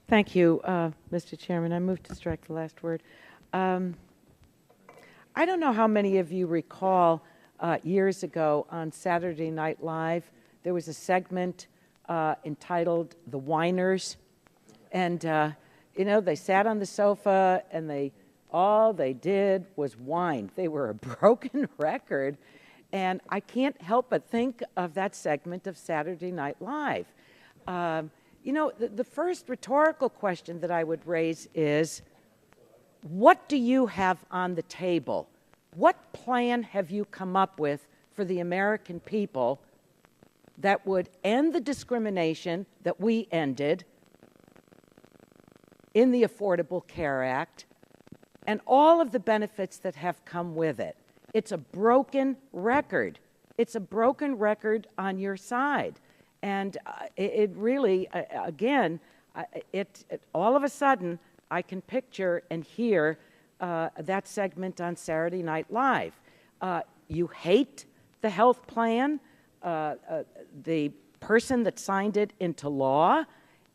Thank you, Mr. Chairman. I move to strike the last word. I don't know how many of you recall years ago on Saturday Night Live, there was a segment entitled The Whiners. And, they sat on the sofa and all they did was whine. They were a broken record. And I can't help but think of that segment of Saturday Night Live. The first rhetorical question that I would raise is, what do you have on the table? What plan have you come up with for the American people that would end the discrimination that we ended in the Affordable Care Act and all of the benefits that have come with it? It's a broken record. It's a broken record on your side. And it really, again, all of a sudden, I can picture and hear that segment on Saturday Night Live. You hate the health plan, the person that signed it into law,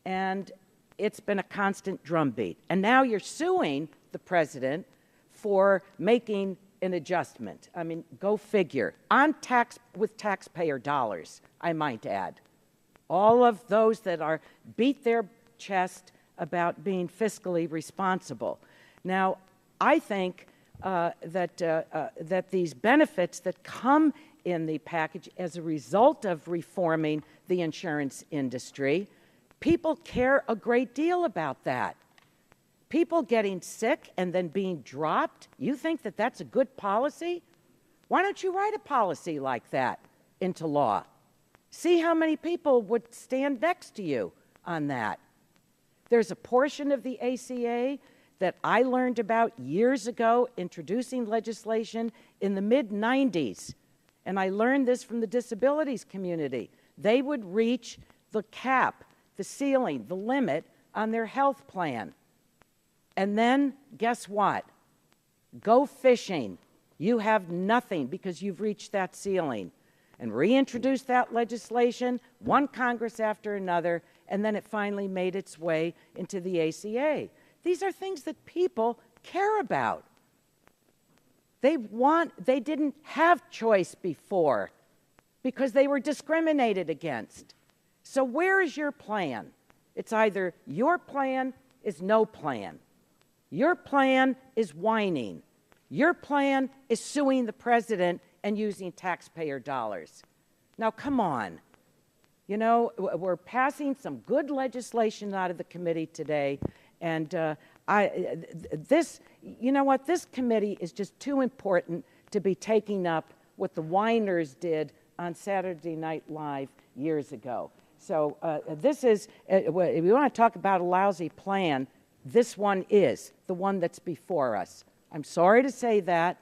and it's been a constant drumbeat. And now you're suing the president for making an adjustment. I mean, go figure. With taxpayer dollars, I might add. All of those that beat their chest about being fiscally responsible. Now, I think that these benefits that come in the package as a result of reforming the insurance industry, people care a great deal about that. People getting sick and then being dropped, you think that that's a good policy? Why don't you write a policy like that into law? See how many people would stand next to you on that. There's a portion of the ACA that I learned about years ago introducing legislation in the mid-90s, and I learned this from the disabilities community. They would reach the cap, the ceiling, the limit on their health plan. And then, guess what? Go fishing. You have nothing because you've reached that ceiling. And reintroduced that legislation, one Congress after another, and then it finally made its way into the ACA. These are things that people care about. They didn't have choice before because they were discriminated against. So where is your plan? It's either your plan is no plan. Your plan is whining. Your plan is suing the president and using taxpayer dollars. Now, come on. We're passing some good legislation out of the committee today, and this committee is just too important to be taking up what the whiners did on Saturday Night Live years ago. So this is, if we want to talk about a lousy plan, this one is the one that's before us. I'm sorry to say that,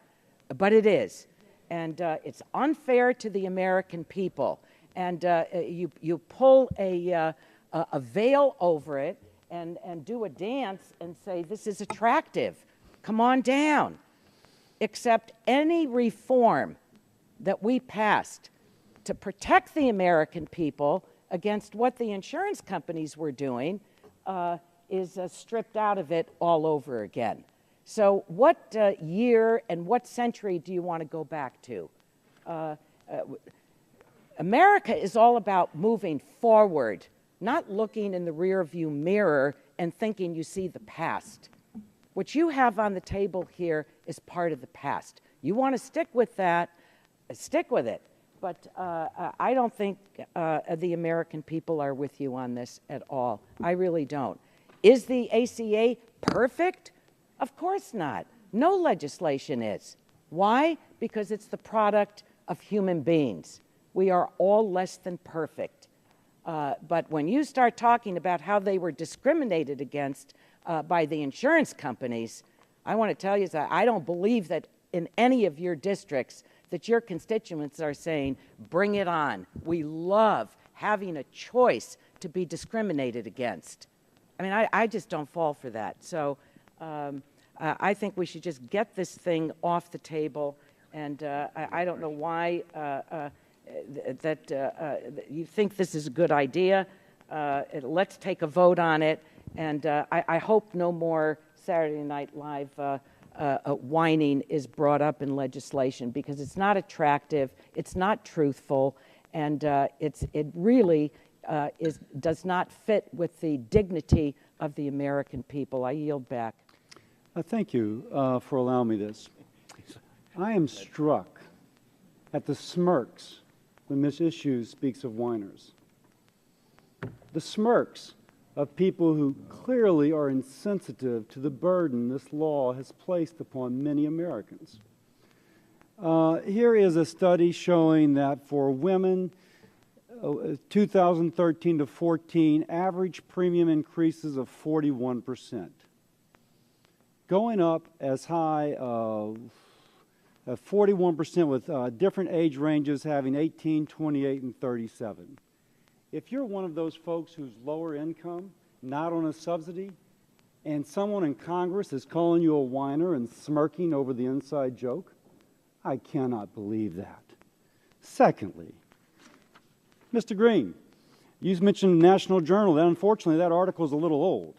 but it is. And it's unfair to the American people. And you pull a veil over it and do a dance and say, this is attractive. Come on down. Except any reform that we passed to protect the American people against what the insurance companies were doing is stripped out of it all over again. So what year and what century do you want to go back to? America is all about moving forward, not looking in the rearview mirror and thinking you see the past. What you have on the table here is part of the past. You want to stick with that, stick with it. But I don't think the American people are with you on this at all. I really don't. Is the ACA perfect? Of course not. No legislation is. Why? Because it's the product of human beings. We are all less than perfect. But when you start talking about how they were discriminated against by the insurance companies, I want to tell you that I don't believe that in any of your districts that your constituents are saying, bring it on. We love having a choice to be discriminated against. I mean, I just don't fall for that. So I think we should just get this thing off the table. And I don't know why that you think this is a good idea. Let's take a vote on it And I hope no more Saturday Night Live whining is brought up in legislation, because it's not attractive, it's not truthful, and it really does not fit with the dignity of the American people. I yield back. Thank you for allowing me this. I am struck at the smirks when Ms. Eshoo speaks of whiners. The smirks of people who clearly are insensitive to the burden this law has placed upon many Americans. Here is a study showing that for women, 2013 to 14, average premium increases of 41%, going up as high of 41% with different age ranges having 18, 28, and 37. If you're one of those folks who's lower income, not on a subsidy, and someone in Congress is calling you a whiner and smirking over the inside joke, I cannot believe that. Secondly, Mr. Green, you mentioned the National Journal. Unfortunately, that article is a little old.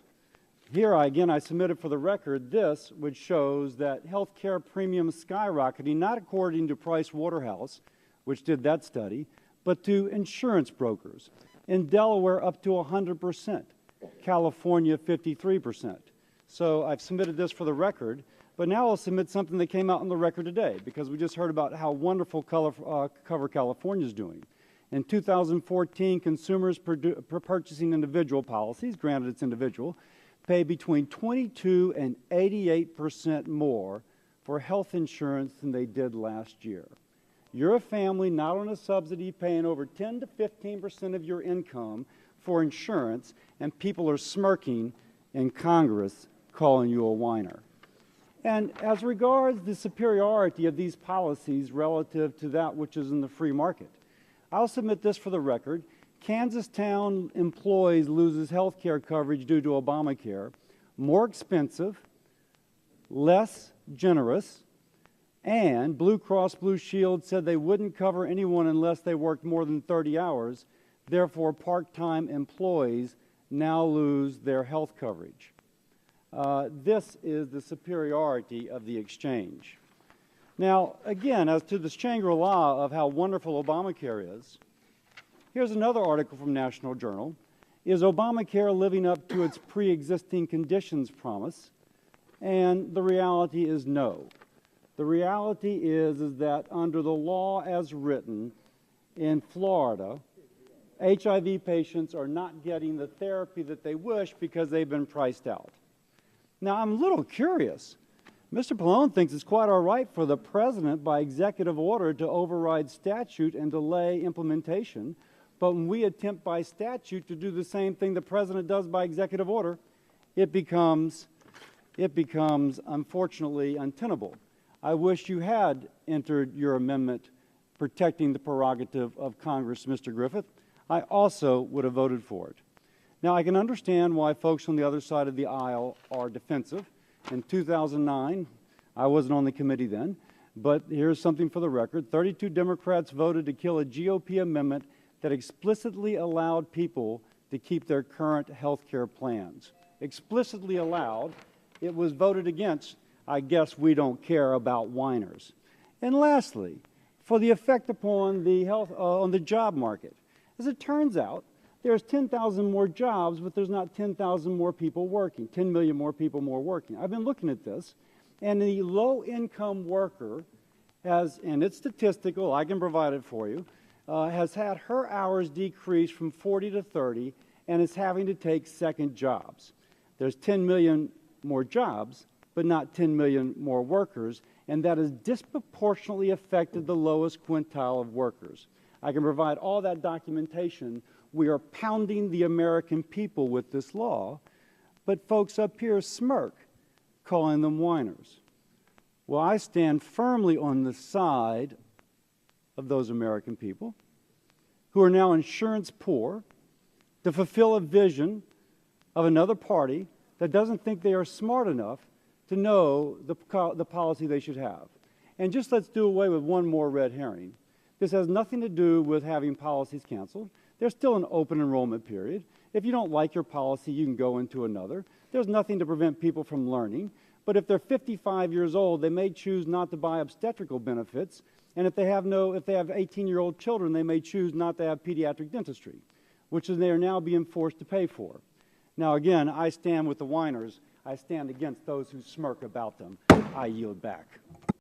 Here, I submitted for the record this, which shows that health care premiums skyrocketing, not according to Price Waterhouse, which did that study, but to insurance brokers. In Delaware, up to 100%. California, 53%. So I've submitted this for the record, but now I'll submit something that came out on the record today, because we just heard about how wonderful cover California is doing. In 2014, consumers purchasing individual policies, granted it's individual, pay between 22 and 88% more for health insurance than they did last year. You're a family not on a subsidy paying over 10 to 15% of your income for insurance, and people are smirking in Congress calling you a whiner. And as regards the superiority of these policies relative to that which is in the free market, I'll submit this for the record. Kansas Town employees loses health care coverage due to Obamacare, more expensive, less generous, and Blue Cross Blue Shield said they wouldn't cover anyone unless they worked more than 30 hours. Therefore, part-time employees now lose their health coverage. This is the superiority of the exchange. Now, again, as to the Shangri-La of how wonderful Obamacare is, here's another article from National Journal. Is Obamacare living up to its pre-existing conditions promise? And the reality is no. The reality is that under the law as written in Florida, HIV patients are not getting the therapy that they wish because they've been priced out. Now, I'm a little curious. Mr. Pallone thinks it's quite all right for the president by executive order to override statute and delay implementation, but when we attempt by statute to do the same thing the president does by executive order, it becomes unfortunately untenable. I wish you had entered your amendment protecting the prerogative of Congress, Mr. Griffith. I also would have voted for it. Now, I can understand why folks on the other side of the aisle are defensive. In 2009, I wasn't on the committee then, but here's something for the record. 32 Democrats voted to kill a GOP amendment that explicitly allowed people to keep their current health care plans. Explicitly allowed. It was voted against. I guess we don't care about whiners. And lastly, for the effect upon the on the job market. As it turns out, there's 10,000 more jobs, but there's not 10,000 more people working, 10 million more people more working. I've been looking at this, and the low-income worker has, and it's statistical, I can provide it for you, has had her hours decrease from 40 to 30 and is having to take second jobs. There's 10 million more jobs, but not 10 million more workers, and that has disproportionately affected the lowest quintile of workers. I can provide all that documentation. We are pounding the American people with this law, but folks up here smirk, calling them whiners. Well, I stand firmly on the side of those American people who are now insurance poor to fulfill a vision of another party that doesn't think they are smart enough to know the policy they should have. And just let's do away with one more red herring. This has nothing to do with having policies canceled. There's still an open enrollment period. If you don't like your policy, you can go into another. There's nothing to prevent people from learning. But if they're 55 years old, they may choose not to buy obstetrical benefits. And if they have 18-year-old children, they may choose not to have pediatric dentistry, which they are now being forced to pay for. Now, again, I stand with the whiners. I stand against those who smirk about them. I yield back.